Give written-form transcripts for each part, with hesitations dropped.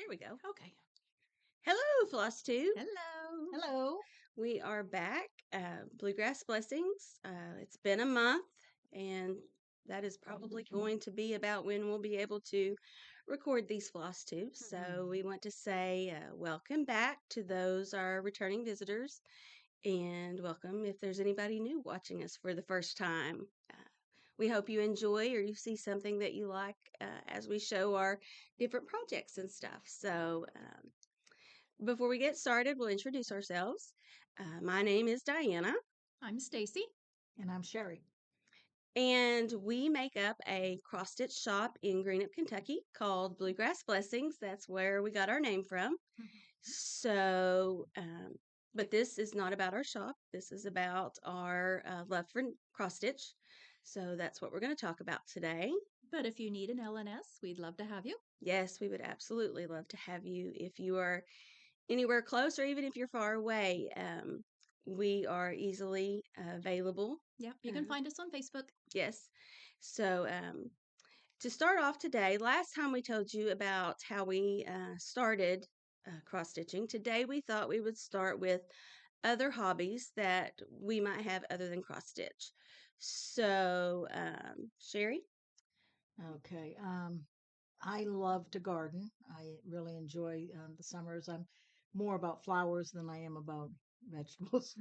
we go. Okay. Hello, Flosstube. Hello. Hello. We are back. Bluegrass Blessings. It's been a month, and that is probably going to be about when we'll be able to record these Flosstubes. So we want to say welcome back to those our returning visitors, and welcome if there's anybody new watching us for the first time. We hope you enjoy or you see something that you like as we show our different projects and stuff. So before we get started, we'll introduce ourselves. My name is Diana, I'm Stacy. And I'm Sherry. and we make up a cross-stitch shop in Greenup, Kentucky called Bluegrass Blessings. That's where we got our name from. So, but this is not about our shop. This is about our love for cross-stitch. So that's what we're going to talk about today. But if you need an LNS, we'd love to have you. Yes, we would absolutely love to have you if you are anywhere close or even if you're far away. We are easily available. Yeah, you can find us on Facebook. Yes. So to start off today, last time we told you about how we started cross stitching. Today we thought we would start with other hobbies that we might have other than cross stitch. So, Sherry? Okay. I love to garden. I really enjoy the summers. I'm more about flowers than I am about vegetables.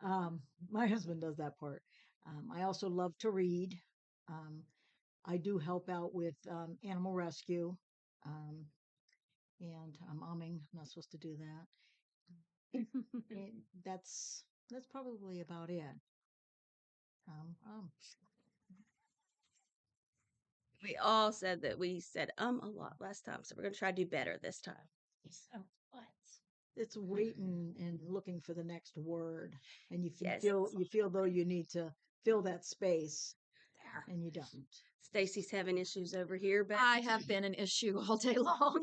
My husband does that part. I also love to read. Um, I do help out with animal rescue. Um, and I'm umming. I'm not supposed to do that. And that's probably about it. Um, um, We all said that we said a lot last time, so we're going to try to do better this time. Oh, what? it's waiting and looking for the next word, and Yes. you feel though you need to fill that space, There. and you don't. Stacy's having issues over here, but I have been an issue all day long.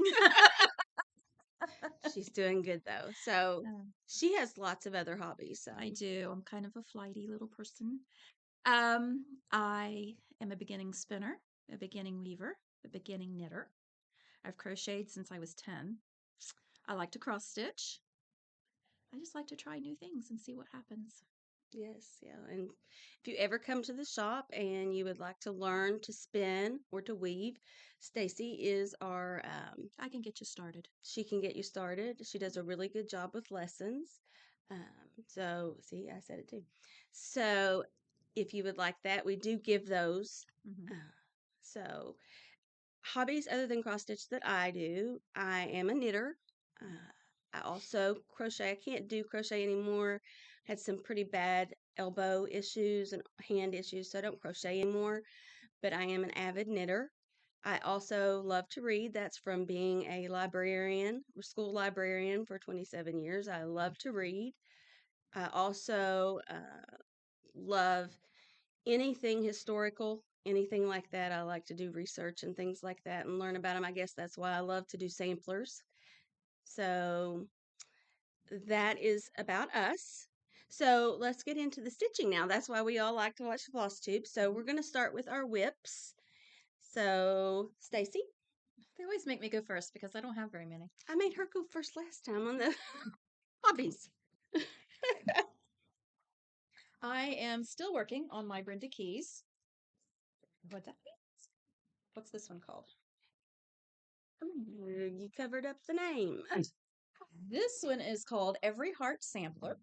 she's doing good though. So Um, she has lots of other hobbies. So I do. I'm kind of a flighty little person. I am a beginning spinner, a beginning weaver, a beginning knitter. I've crocheted since I was 10. I like to cross stitch. I just like to try new things and see what happens. yes, yeah. And if you ever come to the shop and you would like to learn to spin or to weave, Stacy is our I can get you started. she can get you started. She does a really good job with lessons. So see, I said it too. So if you would like that, we do give those. Mhm. So hobbies other than cross stitch that I do, I am a knitter. I also crochet. I can't do crochet anymore. Had some pretty bad elbow issues and hand issues, so I don't crochet anymore. But I am an avid knitter. I also love to read. That's from being a librarian, school librarian for 27 years. I love to read. I also love anything historical, anything like that. I like to do research and things like that and learn about them. I guess that's why I love to do samplers. So that is about us. So let's get into the stitching now. That's why we all like to watch Flosstube. So we're going to start with our whips. So Stacy, They always make me go first because I don't have very many. I made her go first last time on the hobbies. I am still working on my Brenda Keys. What that means? What's this one called? You covered up the name. This one is called Every Heart Sampler.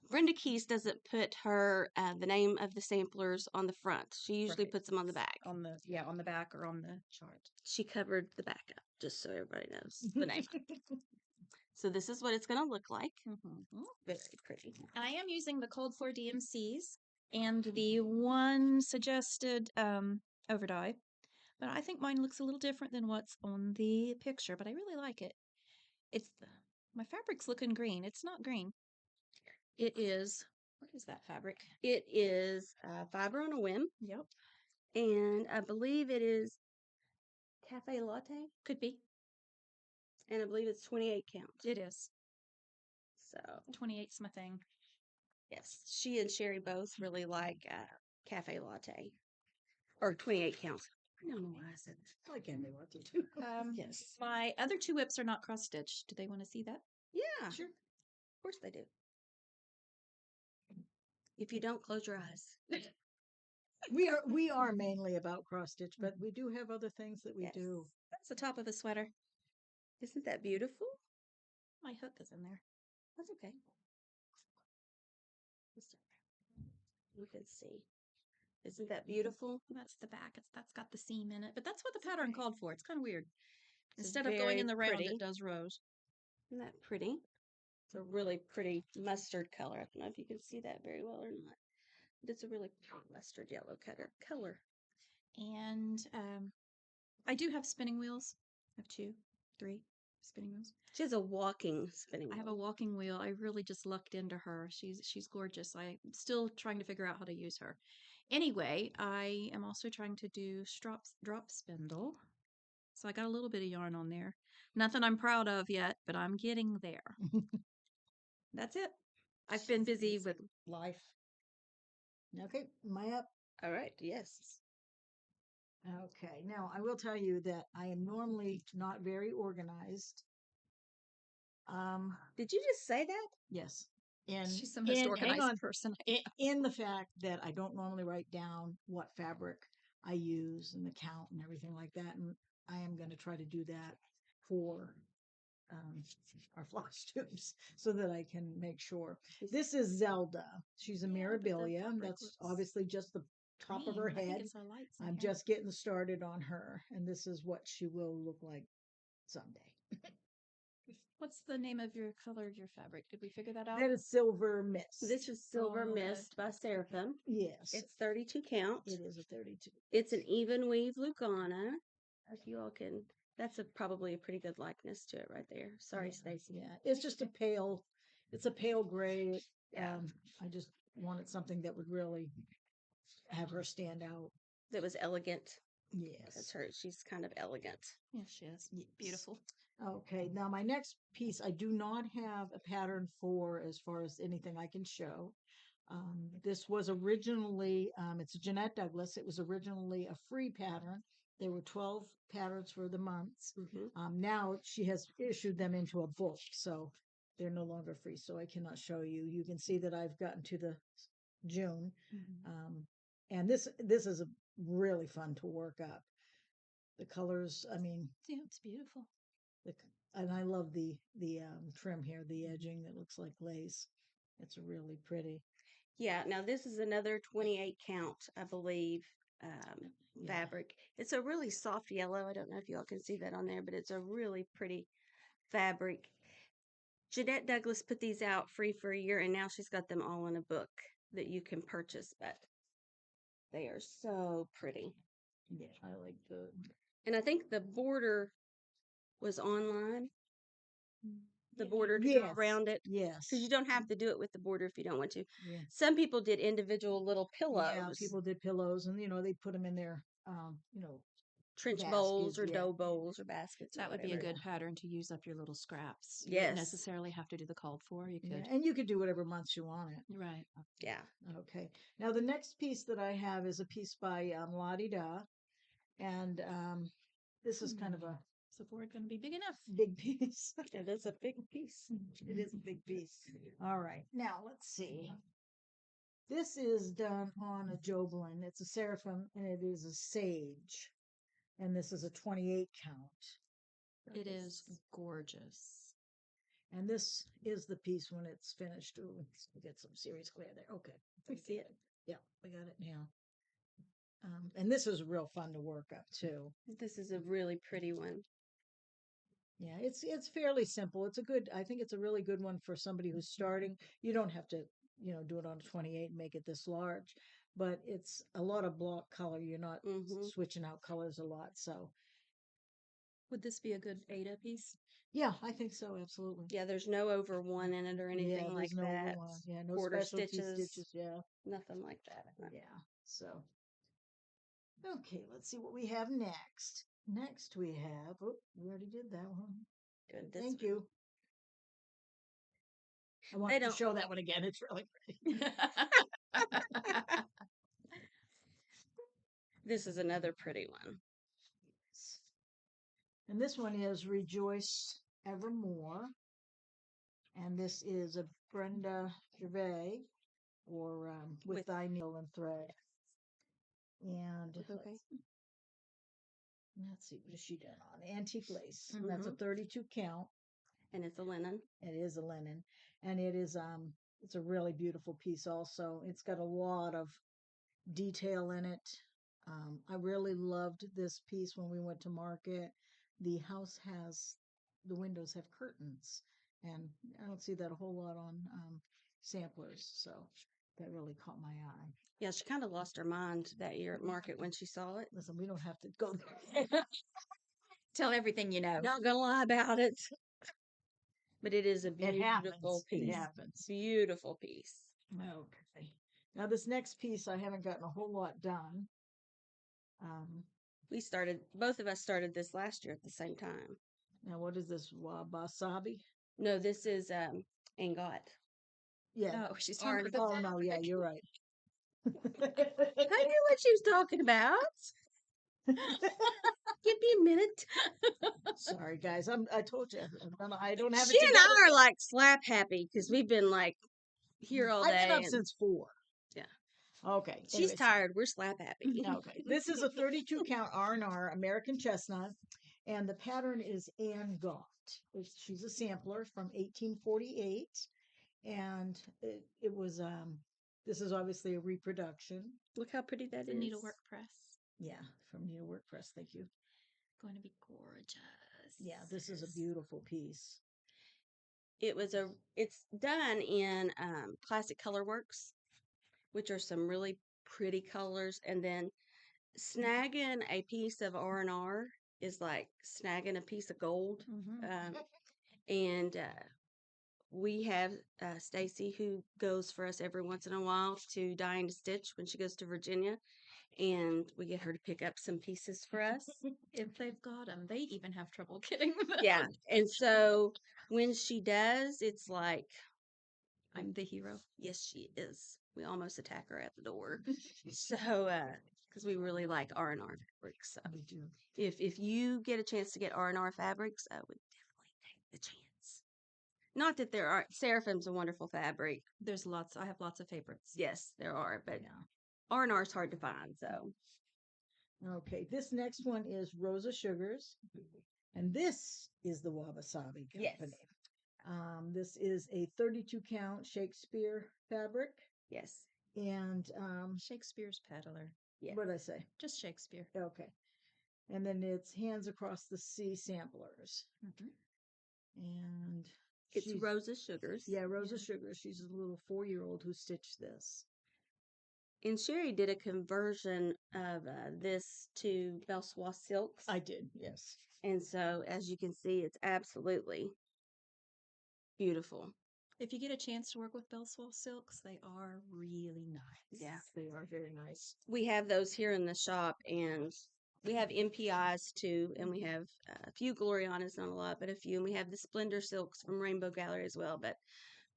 Brenda Keys doesn't put her the name of the samplers on the front. She usually Right. puts them on the back. On the back or on the chart. She covered the back up just so everybody knows the name. So this is what it's going to look like. Very pretty. I am using the Cold Floor DMCs and the one suggested overdye, but I think mine looks a little different than what's on the picture, but I really like it. My fabric's looking green. It's not green. It is, what is that fabric? It is Fiber on a Whim, Yep. and I believe it is Cafe Latte, Could be. and I believe it's 28 count. It is. So 28's my thing. yes, she and Sherry both really like Cafe Latte, or 28 count. I don't know why I said that. I can do what to do. Yes. My other 2 whips are not cross-stitched. Do they want to see that? Yeah, Sure. of course they do. If you don't, close your eyes. We are mainly about cross stitch, but we do have other things that we Yes. do. That's the top of a sweater. Isn't that beautiful? My hook is in there. That's okay. You can see. Isn't that beautiful? That's the back. That's got the seam in it. But that's what the pattern called for. It's kind of weird. It's Instead of going in very the round, pretty. it does rows. Isn't that pretty? It's a really pretty mustard color. I don't know if you can see that very well or not. But it's a really pretty mustard yellow color. And I do have spinning wheels. I have 2, 3 spinning wheels. She has a walking spinning I have wheel. a walking wheel. I really just lucked into her. She's gorgeous. I'm still trying to figure out how to use her. Anyway, I am also trying to do drop spindle. So I got a little bit of yarn on there. Nothing I'm proud of yet, but I'm getting there. That's it. I've been busy with Life. Okay, am I up? All right. Yes. Okay, now I will tell you that I am normally not very organized. Did you just say that? Yes. And she's the most hang organized on, person. in the fact that I don't normally write down what fabric I use and the count and everything like that, and I am going to try to do that for our Flosstubes so that I can make sure. This is Zelda. She's a Yeah, but the Mirabilia. fabric That's looks obviously just the top of her green. I think head. it's our lights in I'm here. just getting started on her, and this is what she will look like someday. What's the name of your color of your fabric? Did we figure that out? That is Silver Mist. This is Silver Oh, good. Mist by Seraphim. Yes, It's 32 count. it is a 32. It's an even weave Lugana. If you all can, that's probably a pretty good likeness to it right there. Sorry, Yeah, Stacy. Yeah, it's just a pale. It's a pale gray. Yeah. I just wanted something that would really have her stand out. That was elegant. Yes. That's her. She's kind of elegant. Yes, she is. Yes. Beautiful. Okay, now my next piece, I do not have a pattern for as far as anything I can show. This was originally, it's a Jeanette Douglas. It was originally a free pattern. There were 12 patterns for the months. Now she has issued them into a book, so they're no longer free. So I cannot show you. You can see that I've gotten to the June, and this is a really fun to work up. The colors, I mean, Yeah, it's beautiful. and I love the trim here, the edging that looks like lace. It's really pretty. Yeah. Now this is another 28 count, I believe, fabric. It's a really soft yellow. I don't know if y'all can see that on there, but it's a really pretty fabric. Jeanette Douglas put these out free for a year, and now she's got them all in a book that you can purchase. But they are so pretty. Yeah, I like the. And I think the border was online. The border to go around it. Yes. Because you don't have to do it with the border if you don't want to. Yeah. Some people did individual little pillows. Yeah, people did pillows, and they put them in their trench baskets, bowls or yeah. dough bowls or baskets. That or would be a whatever. good pattern to use up your little scraps. You Yes. wouldn't necessarily have to do the called for. You could. Yeah, and you could do whatever months you want it. Right. Yeah. Okay. Now the next piece that I have is a piece by Lottie Da, and this is kind of a Is the board going to be big enough? big piece. It is a big piece. It is a big piece. All right. Now let's see. This is done on a Joblin. It's a Seraphim, and it is a Sage, and this is a 28 count. It is gorgeous. And this is the piece when it's finished. Ooh, let's get some serious glare there. Okay. We see it. Yeah, we got it now. And this is real fun to work up too. This is a really pretty one. Yeah, it's fairly simple. I think it's a really good one for somebody who's starting. You don't have to, do it on a 28 and make it this large, but it's a lot of block color. You're not switching out colors a lot. So would this be a good Ada piece? Yeah, I think so. Absolutely. Yeah, there's no over one in it or anything like no that. one. Yeah, no Quarter specialty stitches. Yeah, Nothing like that. yeah. So, okay, let's see what we have next. Next we have. Oh, we already did that one. Good. Thank you. I want to show that one again. It's really pretty. This is another pretty one. And this one is Rejoice Evermore. And this is a Brenda Gervais, or with Thy Needle and Thread. And Okay. let's see, what has she done on? Antique Lace. And that's a 32 count. And it's a linen. It is a linen. And it is it's a really beautiful piece also. It's got a lot of detail in it. I really loved this piece when we went to market. The house has, the windows have curtains, and I don't see that a whole lot on samplers, so that really caught my eye. Yeah, she kind of lost her mind that year at market when she saw it. Listen, we don't have to go there. Tell everything you know. Not gonna lie about it. But it is a beautiful piece. It happens. Beautiful piece. Okay. Now this next piece, I haven't gotten a whole lot done. Both of us started this last year at the same time. Now what is this, wasabi? No, this is Angot. Yeah. Oh, she's talking Oh no, yeah, you're right. I knew what she was talking about. Give me a minute. Sorry, guys. I told you I don't have She it and together. I are like slap happy because we've been like here all day. I've been up since 4. Yeah. Okay. She's anyways. tired. We're slap happy. Okay. This is a 32 count R&R American chestnut, and the pattern is Anne Gaunt. She's a sampler from 1848, and it was this is obviously a reproduction. Look how pretty that The is. Needlework Press. Yeah, from Needlework Press. Thank you. Going to be gorgeous. Yeah, this is a beautiful piece. It's done in Classic Color Works, which are some really pretty colors, and then snagging a piece of R&R is like snagging a piece of gold. And we have Stacy, who goes for us every once in a while to Dying to Stitch when she goes to Virginia, and we get her to pick up some pieces for us. If they've got them, they even have trouble getting them. Yeah, and so when she does, it's like, I'm the hero. yes, she is. We almost attack her at the door. So, because we really like R&R fabrics. So We do. if you get a chance to get R&R fabrics, I would definitely take the chance. Not that there aren't. Seraphim's a wonderful fabric. There's lots. I have lots of favorites. Yes, there are, but Yeah. R&R is hard to find. So, Okay, this next one is Rosa Sugars, and this is the Wasabi Company. yes, This is a 32 count Shakespeare fabric, yes, and Shakespeare's Peddler. yes. what did I say? Just Shakespeare. Okay, and then it's Hands Across the Sea samplers, and It's Rosa Sugars. Yeah, Rosa Sugars. She's a little 4-year-old who stitched this. And Sherry did a conversion of this to Belsois silks. I did, yes. And so, as you can see, it's absolutely beautiful. If you get a chance to work with Belsois silks, they are really nice. Yeah. They are very nice. We have those here in the shop, and we have MPIs too, and we have a few Glorianas, not a lot, but a few. And we have the Splendor silks from Rainbow Gallery as well. But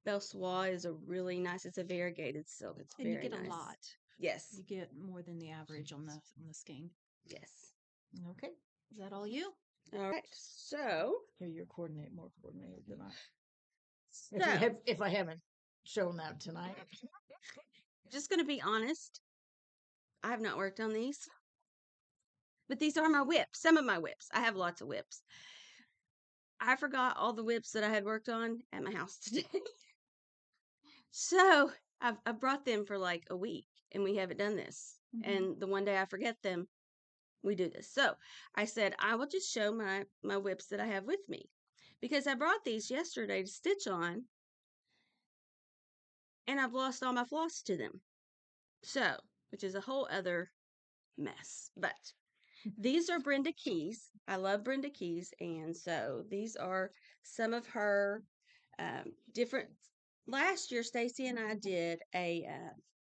Belsois is a really nice, it's a variegated silk. It's And very you get nice. a lot. Yes. You get more than the average on the skein. Yes. Okay. Is that all you? All right. So, Here, you're more coordinated than I. So- If I haven't shown that tonight. just going to be honest, I have not worked on these. But these are my whips, some of my whips. I have lots of whips. I forgot all the whips that I had worked on at my house today. So I've brought them for like a week, and we haven't done this. And the one day I forget them, we do this. So I said, I will just show my whips that I have with me, because I brought these yesterday to stitch on, and I've lost all my floss to them. So, which is a whole other mess. But these are Brenda Keys. I love Brenda Keys, and so these are some of her different. Last year, Stacy and I did a.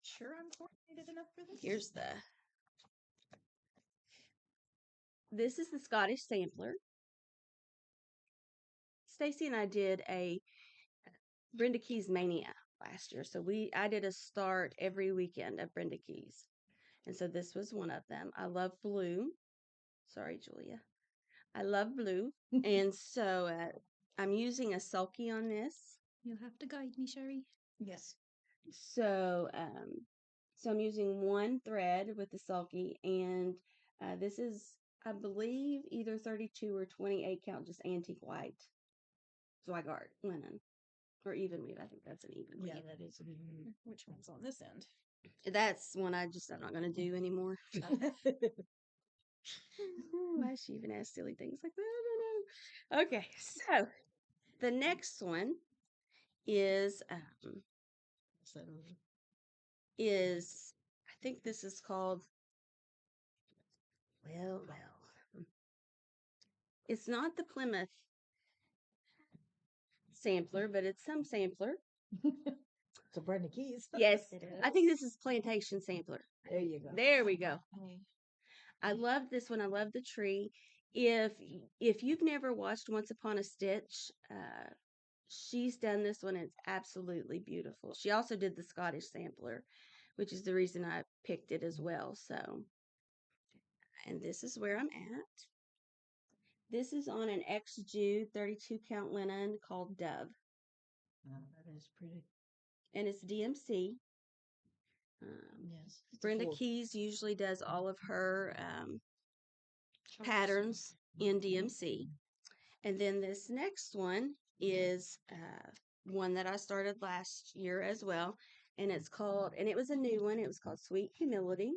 Sure, I'm coordinated enough for this. Here's the. This is the Scottish sampler. Stacy and I did a Brenda Keys Mania last year, so I did a start every weekend of Brenda Keys, and so this was one of them. I love blue. Sorry, Julia. I love blue. And so I'm using a sulky on this. You'll have to guide me, Sherry. Yes. So I'm using one thread with the sulky, and this is, I believe, either 32 or 28 count, just antique white Zweigart linen, or even weave. I think that's an even weave. Yeah, that is. Which one's on this end? That's one I'm not going to do anymore. Why she even asks silly things like that? I don't know. Okay, so the next one is I think this is called, well, it's not the Plymouth sampler, but it's some sampler. So Brenda Keys. Yes, It is. I think this is plantation sampler. There you go. There we go. Okay. I love this one. I love the tree. If you've never watched Once Upon a Stitch, she's done this one. It's absolutely beautiful. She also did the Scottish sampler, which is the reason I picked it as well. So, and this is where I'm at. This is on an X Jude 32 count linen called Dove, That is pretty. and it's DMC. Yes. Brenda Keys usually does all of her patterns in DMC. And then this next one is one that I started last year as well. And it's called, and it was a new one, it was called Sweet Humility.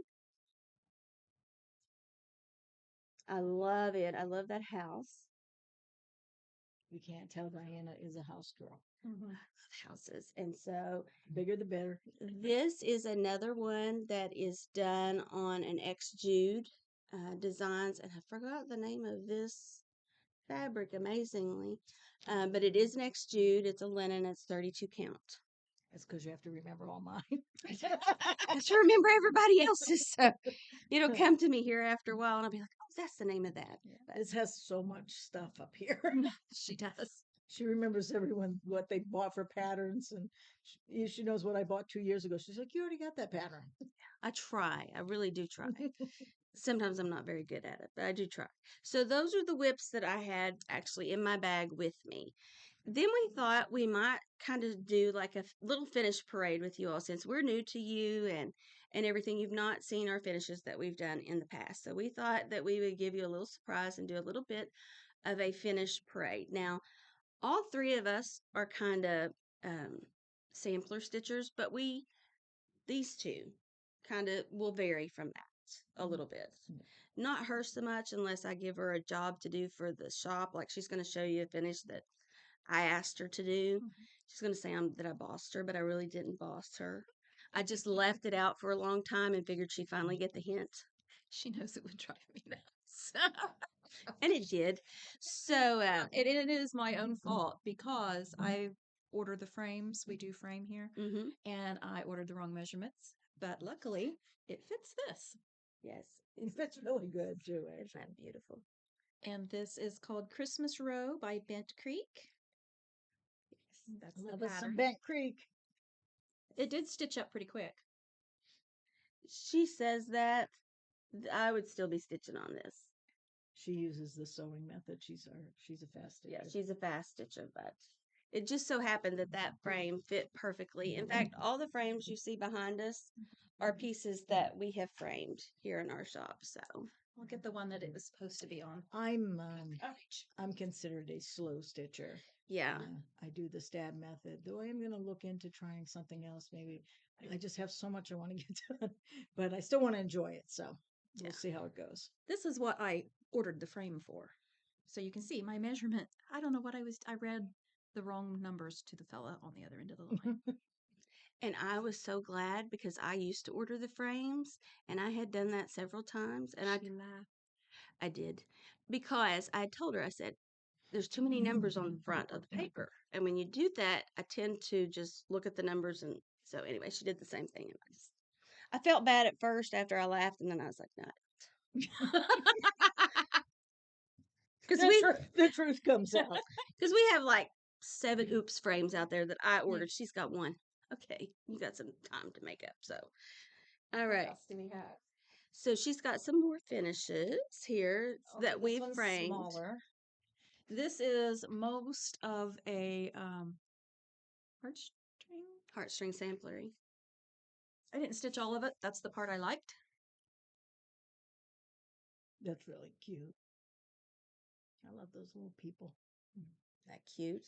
I love it. I love that house. You can't tell Diana is a house girl. Mm-hmm. I love houses. And so Bigger the better. this is another one that is done on an X Jude designs. And I forgot the name of this fabric, amazingly. But it is an X Jude. It's a linen. It's 32 count. That's because you have to remember all mine. I have to remember everybody else's. So it'll come to me here after a while, and I'll be like, "Oh, that's the name of that." Yeah, this has so much stuff up here. She does. She remembers everyone what they bought for patterns, and she knows what I bought 2 years ago. She's like, "You already got that pattern." I try. I really do try. Sometimes I'm not very good at it, but I do try. So those are the whips that I had actually in my bag with me. Then we thought we might kind of do like a little finish parade with you all, since we're new to you and everything. You've not seen our finishes that we've done in the past. So we thought that we would give you a little surprise and do a little bit of a finish parade. Now, all three of us are kind of sampler stitchers, but these two kind of will vary from that a little bit. Not her so much unless I give her a job to do for the shop. Like, she's going to show you a finish that I asked her to do. She's going to say that I bossed her, but I really didn't boss her. I just left it out for a long time and figured she'd finally get the hint. She knows it would drive me nuts. And it did. So, it is my own fault because I ordered the frames. We do frame here. mm-hmm. And I ordered the wrong measurements. But luckily, it fits this. Yes. It's really good too. Isn't that beautiful? And this is called Christmas Row by Bent Creek. Yes, that's Love the us some pattern. Bent Creek. It did stitch up pretty quick. She says that I would still be stitching on this. She uses the sewing method. She's a fast stitcher. Yeah, she's a fast stitcher, but it just so happened that that frame fit perfectly. In fact, all the frames you see behind us are pieces that we have framed here in our shop. So I'll get the one that it was supposed to be on. I'm considered a slow stitcher. yeah, I do the stab method, though I am going to look into trying something else. Maybe I just have so much I want to get done, but I still want to enjoy it. So we'll see how it goes. This is what I ordered the frame for. So you can see my measurement. I don't know what I read the wrong numbers to the fella on the other end of the line. and I was so glad because I used to order the frames and I had done that several times. And She laughed. I did, because I told her, I said, there's too many numbers on the front of the paper. And when you do that, I tend to just look at the numbers. And so anyway, she did the same thing. And I felt bad at first after I laughed. And then I was like, no. Because the truth comes out. Because we have like 7 oops frames out there that I ordered. She's got 1. Okay, you got some time to make up. So, all right. What else do we have? So she's got some more finishes here Okay, that this we one's framed. smaller. This is most of a heartstring. Heartstring samplery. I didn't stitch all of it. That's the part I liked. That's really cute. I love those little people. That cute.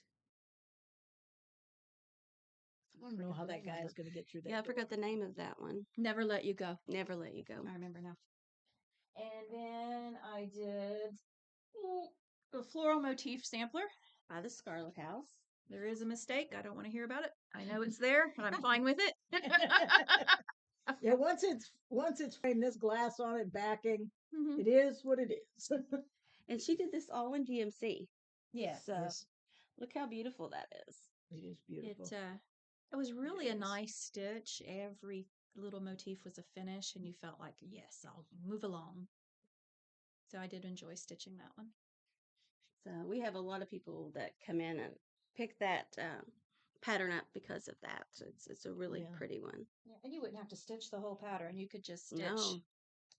I don't know how that guy is going to get through that. Yeah, I forgot the name of that one. Never Let You Go. Never Let You Go. I remember now. And then I did the floral motif sampler By the Scarlet House. There is a mistake. I don't want to hear about it. I know it's there, and I'm fine with it. Yeah, once it's framed, this glass on it, backing, Mhm. it is what it is. And she did this all in GMC. Yeah. So Yes, look how beautiful that is. it is beautiful. It was really It a is. nice stitch. Every little motif was a finish, and you felt like, yes, I'll move along. So I did enjoy stitching that one. So we have a lot of people that come in and pick that pattern up because of that. So it's a really Yeah. pretty one. Yeah, and you wouldn't have to stitch the whole pattern. You could just stitch No.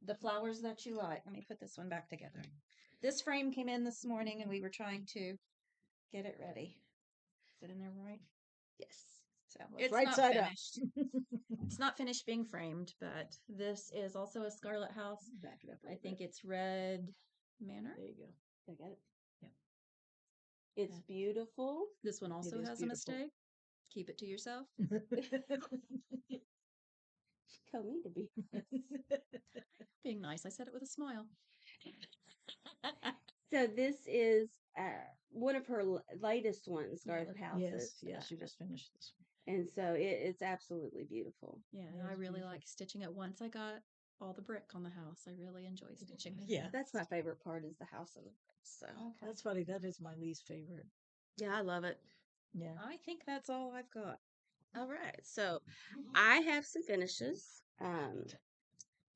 the flowers that you like. Let me put this one back together. This frame came in this morning, and we were trying to get it ready. Is it in there right? Yes. So It's it's right not side finished. up. It's not finished being framed, but this is also a Scarlet House. Back it up. I think it's Red Manor. There you go. I got it. Yep. It's beautiful. This one also is has beautiful. a mistake. Keep it to yourself. She told me to be. Being nice. I said it with a smile. So this is one of her latest ones, Scarlet Houses. Yes, you just finished this one. And so it's absolutely beautiful. Yeah, It I is really beautiful. like stitching it. Once I got all the brick on the house, I really enjoy stitching it. Yeah, That's my favorite part is the house of the bricks. So that's funny. That is my least favorite. yeah, I love it. Yeah. I think that's all I've got. All right. So I have some finishes.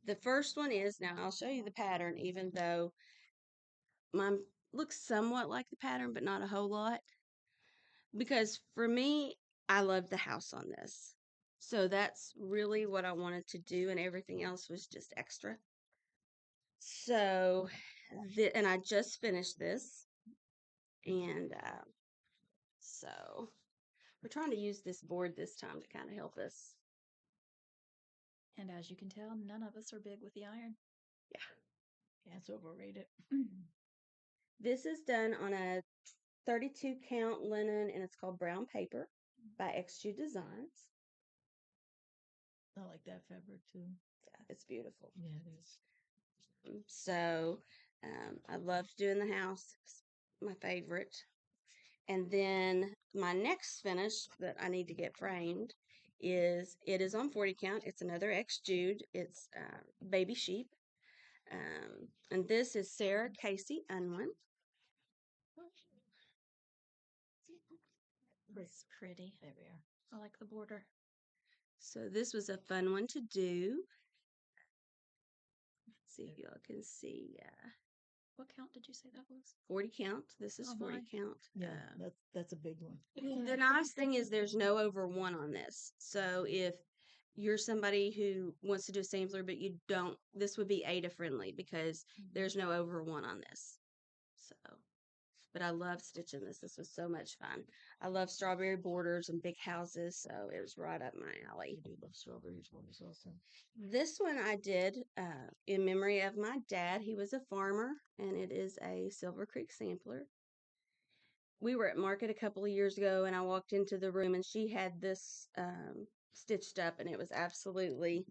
The first one is, now I'll show you the pattern, even though mine looks somewhat like the pattern, but not a whole lot. Because for me, I love the house on this. So that's really what I wanted to do, and everything else was just extra. So, and I just finished this. And so we're trying to use this board this time to kind of help us. And as you can tell, none of us are big with the iron. Yeah, it's overrated. This is done on a 32 count linen, and it's called Brown Paper by XU Designs. I like that fabric too. Yeah, it's beautiful. Yeah, it is. So I loved doing the house. It's my favorite. And then my next finish that I need to get framed is, it is on 40 count. It's another X Jude. It's Baby Sheep. And this is Sarah Casey Unwin. It's pretty. There we are. I like the border. So this was a fun one to do. Let's see if y'all can see. What count did you say that was? 40 count. This is Oh, 40 my. count. Yeah, that's a big one. The nice thing is there's no over one on this. So if you're somebody who wants to do a sampler, but you don't, this would be Ada friendly because there's no over one on this. So, but I love stitching this. This was so much fun. I love strawberry borders and big houses, so it was right up my alley. I do love strawberries borders also. This one I did in memory of my dad. He was a farmer, and it is a Silver Creek sampler. We were at market a couple of years ago, and I walked into the room, and she had this stitched up, and it was absolutely,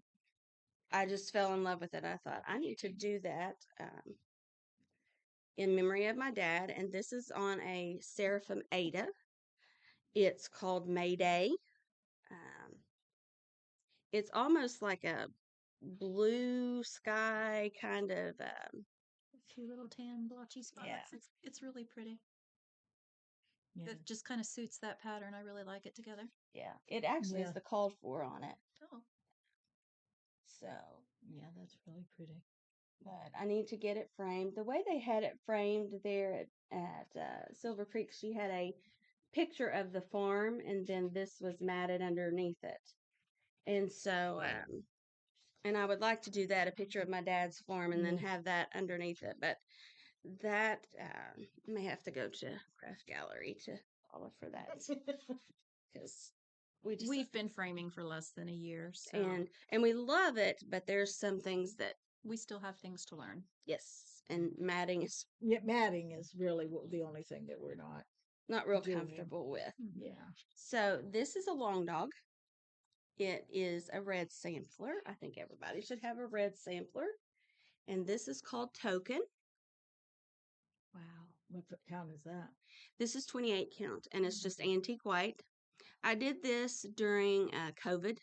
I just fell in love with it. I thought, I need to do that in memory of my dad. And this is on a Seraphim Ada. It's called Mayday. It's almost like a blue sky kind of. A few little tan blotchy spots. Yeah. It's really pretty. Yeah. It just kind of suits that pattern. I really like it together. Yeah, it actually is the called for on it. Oh. So, yeah, that's really pretty. but I need to get it framed. The way they had it framed there at Silver Creek, she had a picture of the farm, and then this was matted underneath it. And so And I would like to do that, a picture of my dad's farm, and then have that underneath it. But that may have to go to Craft Gallery to follow for that because We've been framing for less than a year, so and we love it, but there's some things that we still have things to learn. yes, and matting is Matting is really the only thing that we're not real doing. comfortable with. Yeah. So this is a long dog. It is a red sampler. I think everybody should have a red sampler. And this is called Token. Wow. What count is that? This is 28 count, and it's just antique white. I did this during COVID.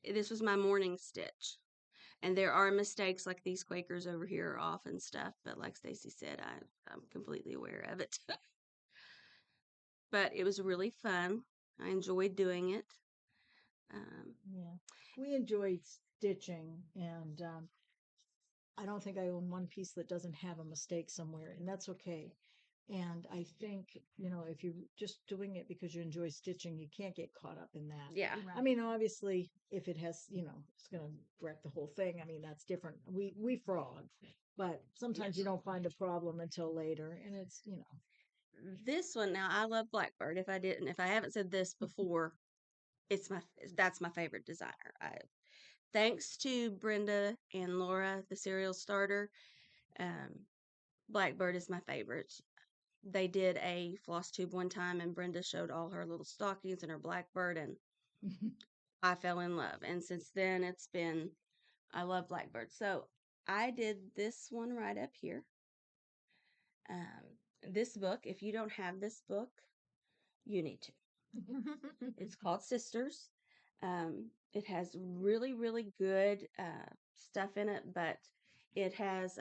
This was my morning stitch. And there are mistakes like these Quakers over here are off and stuff, but like Stacy said, I'm completely aware of it. But it was really fun. I enjoyed doing it. Yeah. We enjoy stitching, and I don't think I own one piece that doesn't have a mistake somewhere, and that's okay. And I think, if you're just doing it because you enjoy stitching, you can't get caught up in that. Yeah. I mean, obviously, if it has, it's going to wreck the whole thing. I mean, that's different. We frog, but sometimes you don't find a problem until later, and it's. This one now, I love Blackbird. If I haven't said this before, that's my favorite designer. Thanks to Brenda and Laura, the serial starter, Blackbird is my favorite. They did a Flosstube one time, and Brenda showed all her little stockings and her Blackbird, and I fell in love. And since then, I love Blackbird. So I did this one right up here. This book, if you don't have this book, you need to. It's called Sisters. It has really, really good stuff in it, but it has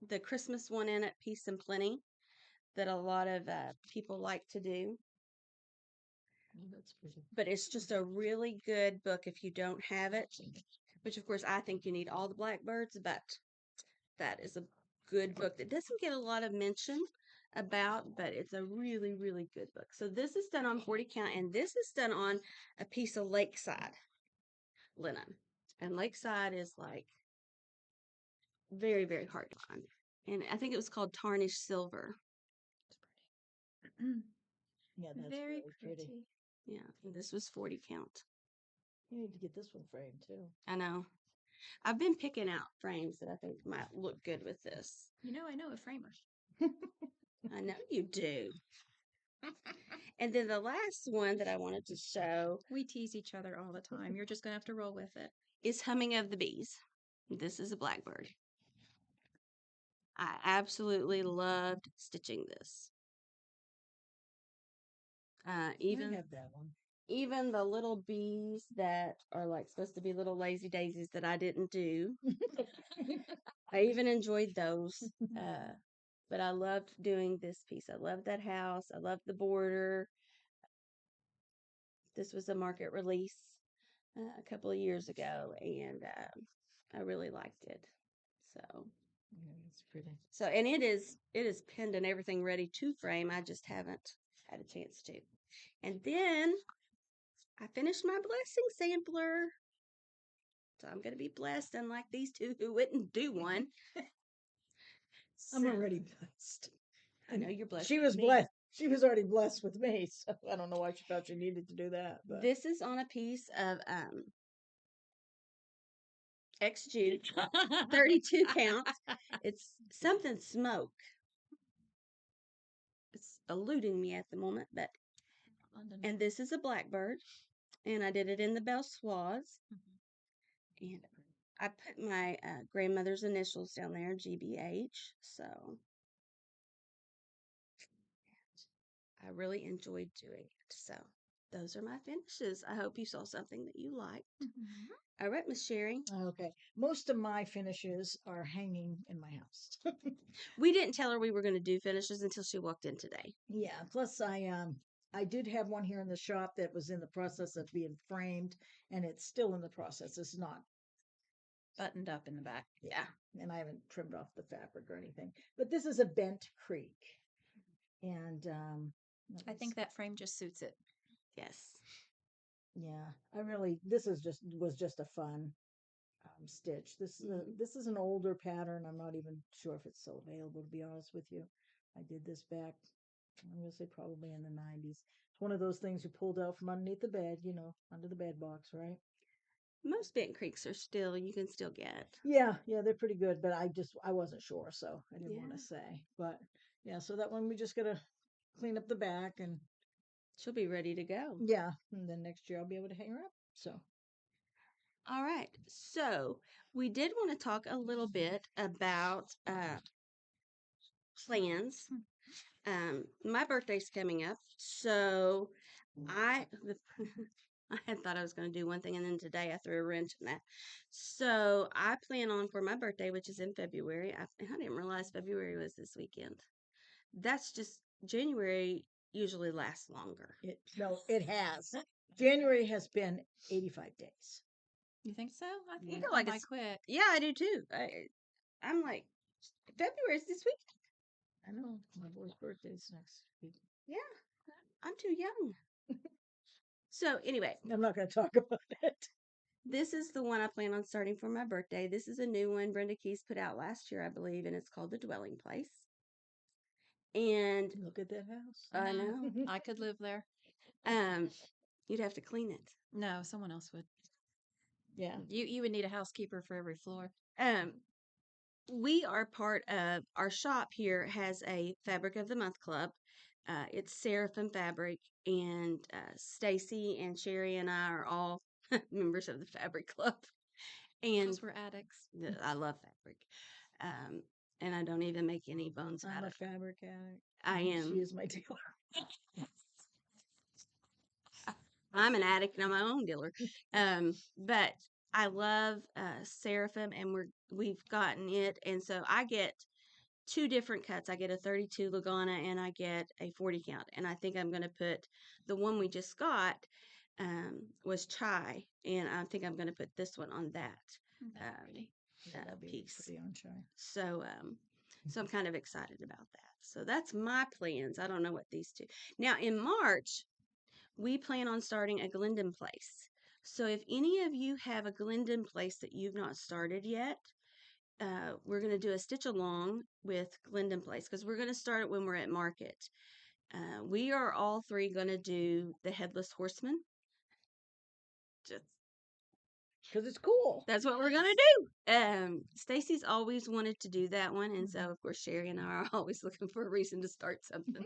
the Christmas one in it, Peace and Plenty, that a lot of people like to do. Oh, that's pretty. But it's just a really good book if you don't have it, which of course I think you need all the Blackbirds, but that is a good book that doesn't get a lot of mention about, but it's a really, really good book. So this is done on 40 count, and this is done on a piece of Lakeside linen. And Lakeside is like very, very hard to find. And I think it was called Tarnished Silver. Yeah, that's Very really pretty. Yeah, and this was 40 count. You need to get this one framed too. I know. I've been picking out frames that I think might look good with this. I know a framer. I know you do. And then the last one that I wanted to show We tease each other all the time. You're just going to have to roll with it. is Humming of the Bees. This is a Blackbird. I absolutely loved stitching this. I Even have that one. even the little bees that are like supposed to be little lazy daisies that I didn't do. I even enjoyed those. But I loved doing this piece. I loved that house. I loved the border. This was a market release a couple of years ago, and I really liked it. So Yeah, it's pretty. So, and it is pinned and everything ready to frame. I just haven't had a chance to. And then I finished my blessing sampler. So I'm going to be blessed, unlike these two who wouldn't do one. I'm already blessed. I know you're blessed. She was blessed. She was already blessed with me, so I don't know why she felt she needed to do that. But This is on a piece of X Jude, 32 count. It's something smoke. It's eluding me at the moment, but and this is a Blackbird, and I did it in the Belsoise, and I put my grandmother's initials down there, GBH. So I really enjoyed doing it. So those are my finishes. I hope you saw something that you liked. All right, Miss Sherry. okay, most of my finishes are hanging in my house. We didn't tell her we were going to do finishes until she walked in today. Yeah. Plus, I did have one here in the shop that was in the process of being framed, and it's still in the process. It's not Buttoned up in the back. Yeah, and I haven't trimmed off the fabric or anything. But this is a bent creek, and I think that frame just suits it. Yes. yeah, this was just a fun stitch. Mhm. This is an older pattern. I'm not even sure if it's still available, to be honest with you. I did this back, I'm gonna say probably in the 90s. It's one of those things you pulled out from underneath the bed, under the bed box, right? Most Bent Creeks are still, you can still get. Yeah, they're pretty good, but I wasn't sure, so I didn't want Yeah. to say. But yeah, so that one we just gotta clean up the back, and She'll be ready to go. yeah, and then next year I'll be able to hang her up. So All right. So we did want to talk a little bit about plans. My birthday's coming up, so I I had thought I was going to do one thing, and then today I threw a wrench in that. So I plan on for my birthday, which is in February. I didn't realize February was this weekend. That's just January usually lasts longer. it has. January has been 85 days. You think so? I I think feel it like went by it's quick. yeah, I do too. I'm like February's this week. I know my boy's birthday's next week. Yeah, I'm too young. So anyway, I'm not going to talk about it. this is the one I plan on starting for my birthday. This is a new one Brenda Keys put out last year, I believe, and it's called The Dwelling Place. And Look at that house. I know, I could live there. um, you'd have to clean it. No, someone else would. Yeah. You would need a housekeeper for every floor. Um, we are part of our shop here has a Fabric of the Month club. It's Seraphim Fabric, and Stacy and Sherry and I are all members of the Fabric Club. And Because we're addicts. I love fabric. Um, and I don't even make any bones I'm about a it. fabric addict. I am. She is my dealer. I'm an addict and I'm my own dealer. But I love Seraphim, and we've gotten it, and so I get two different cuts. I get a 32 Lagana and I get a 40 count, and I think I'm going to put the one we just got was chai, and I think I'm going to put this one on that That's pretty. Yeah, that'd be piece. pretty on chai. So I'm kind of excited about that. So that's my plans. I don't know what these two. Now in March, we plan on starting a Glendon place. So if any of you have a Glendon place that you've not started yet, we're going to do a stitch along with Glendon Place because we're going to start it when we're at market. We are all three going to do the Headless Horseman. Just Because it's cool. that's what we're going to do. Stacy's always wanted to do that one, and so of course Sherry and I are always looking for a reason to start something.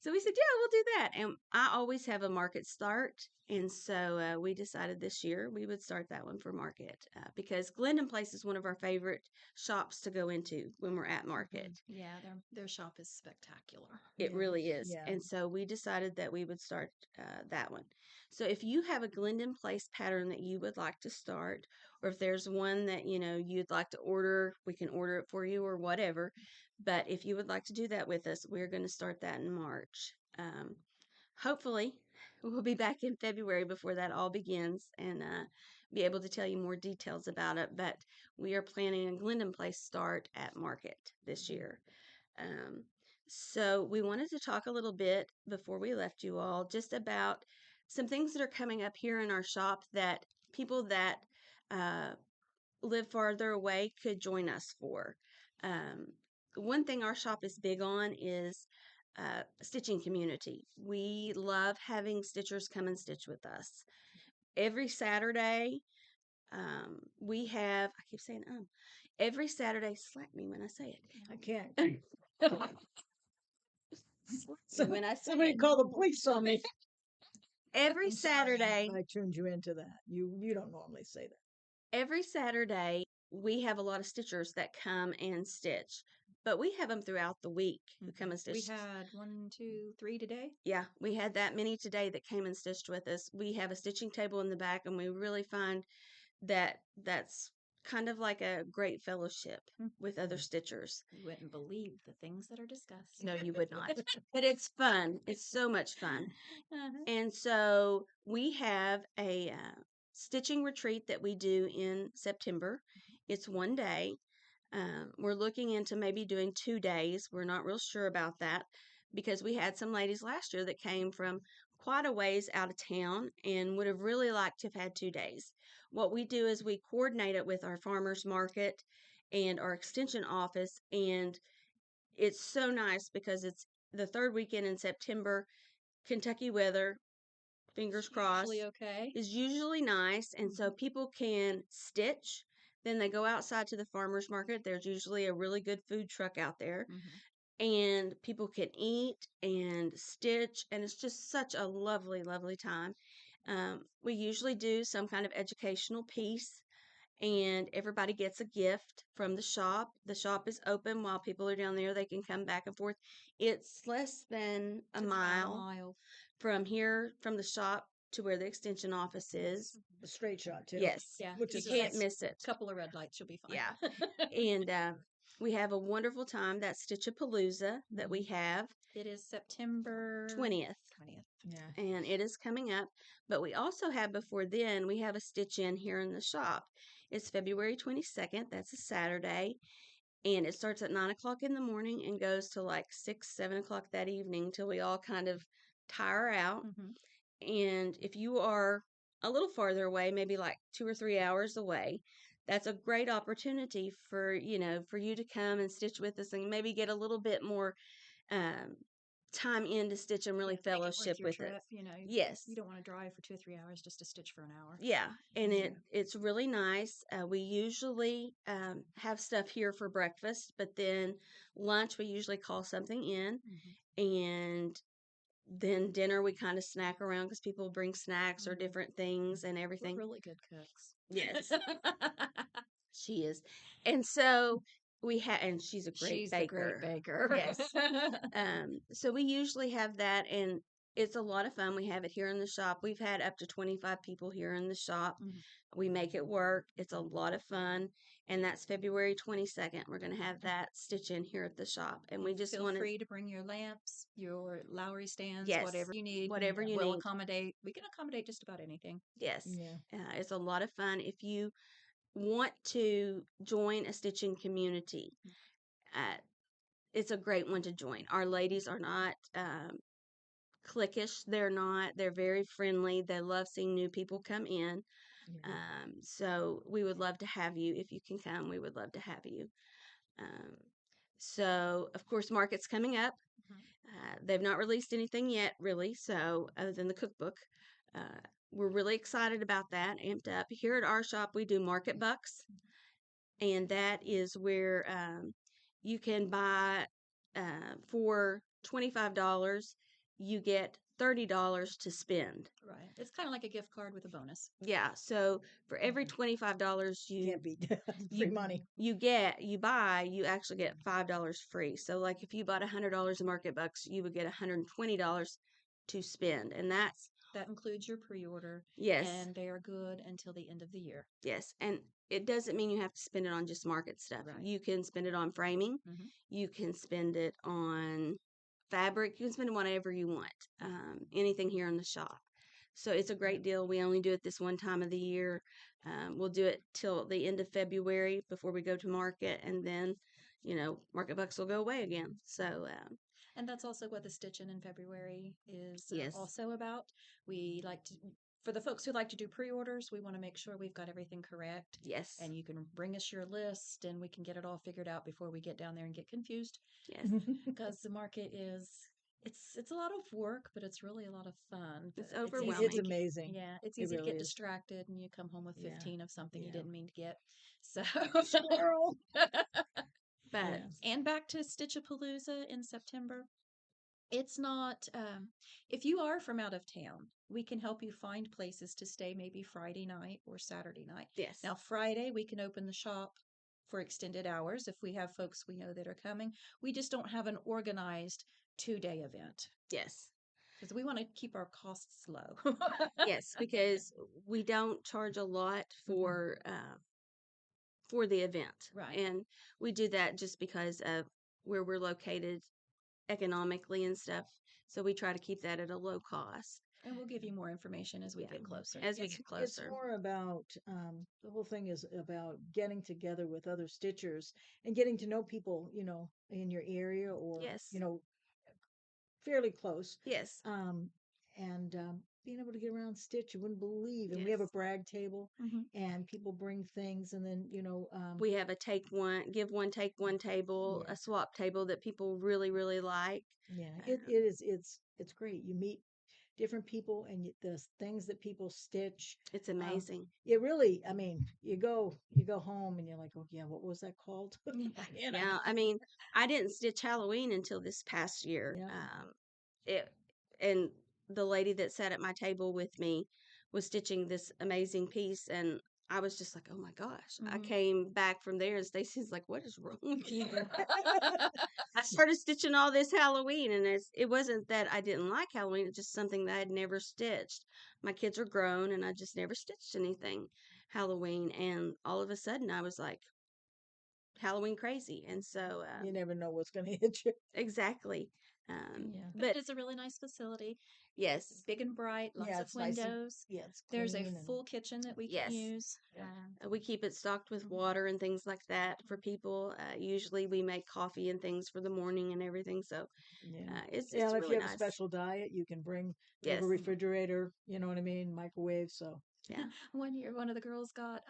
So we said, yeah, we'll do that. And I always have a market start. And so we decided this year we would start that one for market because Glendon Place is one of our favorite shops to go into when we're at market. Yeah, their shop is spectacular. It Yeah. really is. Yeah. And so we decided that we would start that one. So if you have a Glendon Place pattern that you would like to start, or if there's one that, you'd like to order, we can order it for you or whatever. But if you would like to do that with us, we're going to start that in March. Hopefully, we'll be back in February before that all begins and be able to tell you more details about it. But we are planning a Glendon Place start at market this year. Um, so we wanted to talk a little bit before we left you all just about some things that are coming up here in our shop that people that uh, live farther away could join us for. Um, one thing our shop is big on is stitching community. We love having stitchers come and stitch with us. Every Saturday, we have, I keep saying, every Saturday, slap me when I say I can't. it. When I say Somebody it. call the police on me. Every I'm sorry, Saturday, I tuned you into that. You don't normally say that. every Saturday, we have a lot of stitchers that come and stitch, but we have them throughout the week who come and We stitch. had 1, 2, 3 today. Yeah, we had that many today that came and stitched with us. We have a stitching table in the back, and we really find that that's kind of like a great fellowship with other stitchers. You wouldn't believe the things that are discussed. No, you would not. But it's fun. It's so much fun. Uh-huh. And so we have a stitching retreat that we do in September. It's one day. We're looking into maybe doing 2 days. We're not real sure about that because we had some ladies last year that came from quite a ways out of town and would have really liked to have had 2 days. What we do is we coordinate it with our farmers market and our extension office, and it's so nice because it's the third weekend in September. Kentucky weather, fingers crossed, Usually okay. is usually nice, and so people can stitch. Then they go outside to the farmers market. There's usually a really good food truck out there, and people can eat and stitch, and it's just such a lovely, lovely time. We usually do some kind of educational piece, and everybody gets a gift from the shop. The shop is open while people are down there. They can come back and forth. It's less than a It's about a mile mile. from here, from the shop to where the extension office is. A straight shot too. Yes, Yeah, Which you is can't nice. miss it. Couple of red lights, you'll be fine. Yeah. And we have a wonderful time. That Stitchapalooza that we have It is September 20th. 20th. Yeah. And it is coming up. But we also have before then, we have a stitch in here in the shop. It's February 22nd. That's a Saturday. And it starts at 9 o'clock in the morning and goes to like 6, 7 o'clock that evening till we all kind of tire out. And if you are a little farther away, maybe like 2 or 3 hours away, that's a great opportunity for, for you to come and stitch with us and maybe get a little bit more um, time in to stitch and really Make it worth fellowship your with trip, it. you know. Yes. You don't want to drive for 2 or 3 hours just to stitch for an hour. Yeah, and it's really nice. We usually have stuff here for breakfast, but then lunch we usually call something in, and then dinner we kind of snack around because people bring snacks or different things and We're everything. really good cooks. Yes, she is, and so and she's a great She's a great baker. baker. Yes. So we usually have that, and it's a lot of fun. We have it here in the shop. We've had up to 25 people here in the shop. We make it work. It's a lot of fun. And that's February 22nd. We're going to have that stitch in here at the shop. And we just Feel want to, free to bring your lamps, your Lowry stands, yes, whatever you need. whatever you We'll need. accommodate. We can accommodate just about anything. Yes. Yeah. It's a lot of fun. If you want to join a stitching community, uh, it's a great one to join. Our ladies are not cliquish. They're very friendly. They love seeing new people come in. So we would love to have you. If you can come, we would love to have you. Um, so of course, market's coming up. They've not released anything yet, really. So other than the cookbook, uh, we're really excited about that. Amped up here at our shop, we do market bucks, and that is where you can buy for $25. You get $30 to spend. Right. It's kind of like a gift card with a bonus. Yeah. So for every $25 Can't beat free money. you buy, you actually get $5 free. So like if you bought $100 in market bucks, you would get $120 to spend, and That includes your pre-order. yes, And they are good until the end of the year. yes, and it doesn't mean you have to spend it on just market stuff. Right. You can spend it on framing. You can spend it on fabric. You can spend it whatever you want. Anything here in the shop. So it's a great deal. We only do it this one time of the year. We'll do it till the end of February before we go to market, and then, market bucks will go away again. So, And that's also what the Stitchin' in February is yes, also about. We like to, for the folks who like to do pre-orders, we want to make sure we've got everything correct. yes, And you can bring us your list and we can get it all figured out before we get down there and get confused. yes. Because the market it's a lot of work, but it's really a lot of fun. It's easy overwhelming. It's amazing. Yeah, it's It easy to really get is. distracted and you come home with Yeah. 15 of something you Yeah. didn't mean to get. So Squirrel. But Yeah. and back to Stitchapalooza in September. It's not, if you are from out of town, we can help you find places to stay maybe Friday night or Saturday night. yes, Now, Friday, we can open the shop for extended hours if we have folks we know that are coming. We just don't have an organized 2-day event yes, because we want to keep our costs low. yes, because we don't charge a lot for the event. Right. And we do that just because of where we're located economically and stuff. So we try to keep that at a low cost And we'll give you more information as we get closer. as we It's get closer. more about the whole thing is about getting together with other stitchers and getting to know people, in your area or Yes. fairly close. Yes. and being able to get around and stitch, you wouldn't believe. And we have a Yes. brag table, Mhm. and people bring things, and then We have a give one, take one table, yeah, a swap table that people really, really like. yeah, it Um, is it's great. You meet different people, and the things that people stitch. it's Um, amazing. it really, I mean, you go home and you're like, oh yeah, what was that called? you know, Yeah, I mean, I didn't stitch Halloween until this past year. yeah, It and the lady that sat at my table with me was stitching this amazing piece, and I was just like, "Oh my gosh!" I Mhm. came back from there, and Stacy's like, "What is wrong with you?" I started stitching all this Halloween, and it wasn't that I didn't like Halloween; it's just something that I had never stitched. My kids are grown, and I just never stitched anything Halloween, and all of a sudden, I was like Halloween crazy, and so you never know what's going to hit you. exactly. Yeah, But But it is a really nice facility. yes, Big and bright, lots yeah, of it's nice and windows. yeah, it's There's a clean and full kitchen that we can yes. use. yeah, We keep it stocked with Mhm. water and things like that for people. Usually, we make coffee and things for the morning and everything. So yeah. Yeah, it's if you really have a nice. special diet, you can bring. We have a Yes, refrigerator, you know what I mean, microwave. So yeah, One year, one of the girls got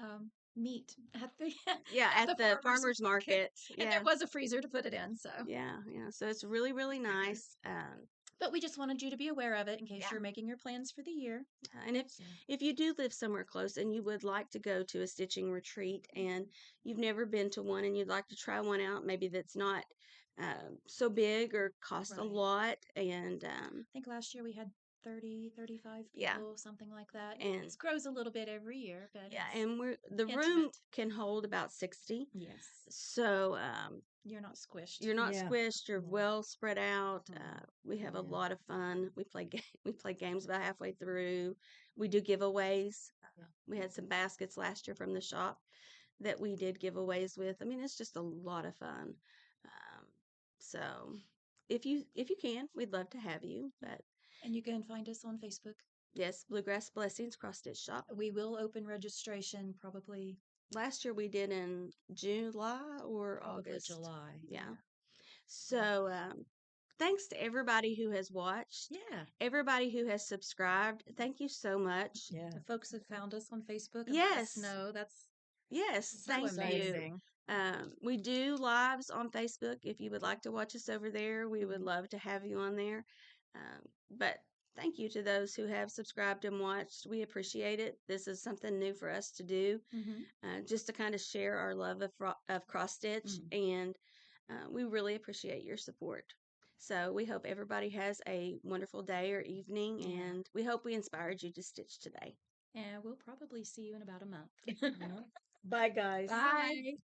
meat at the yeah. at At the the farmers farmers market, market, and there yeah, was a freezer to put it in. So, yeah. So it's really really nice. but we just wanted you to be aware of it in case Yeah. you're making your plans for the year. And So, if you do live somewhere close and you would like to go to a stitching retreat and you've never been to one and you'd like to try one out, maybe that's not so big or costs a right. lot, and I think last year we had 30, 35 yeah, people, something like that. and It grows a little bit every year, but yeah, it's and the room intimate. can hold about 60, Yes. so You're not squished. you're not yeah, squished. You're yeah, well spread out. Mhm. We have a yeah, lot of fun. We play games about halfway through. We do giveaways. We had some baskets last year from the shop that we did giveaways with. I mean, it's just a lot of fun. Um, so if you can, we'd love to have you. But And you can find us on Facebook. yes, Bluegrass Blessings Cross Stitch Shop. We will open registration probably Last year we did in July or probably August. July. Yeah. So thanks to everybody who has watched, Yeah. everybody who has subscribed. Thank you so much. yeah. The folks that found us on Facebook and let us Yes. know. That's Yes, so thank you. amazing. We do lives on Facebook. If you would like to watch us over there, we would Mhm. love to have you on there. But thank you to those who have subscribed and watched. We appreciate it. This is something new for us to do, Mhm. just to kind of share our love of cross stitch, Mhm. and we really appreciate your support. So we hope everybody has a wonderful day or evening, Yeah. and we hope we inspired you to stitch today. And we'll probably see you in about a month. Yeah. Bye, guys. Bye. Bye.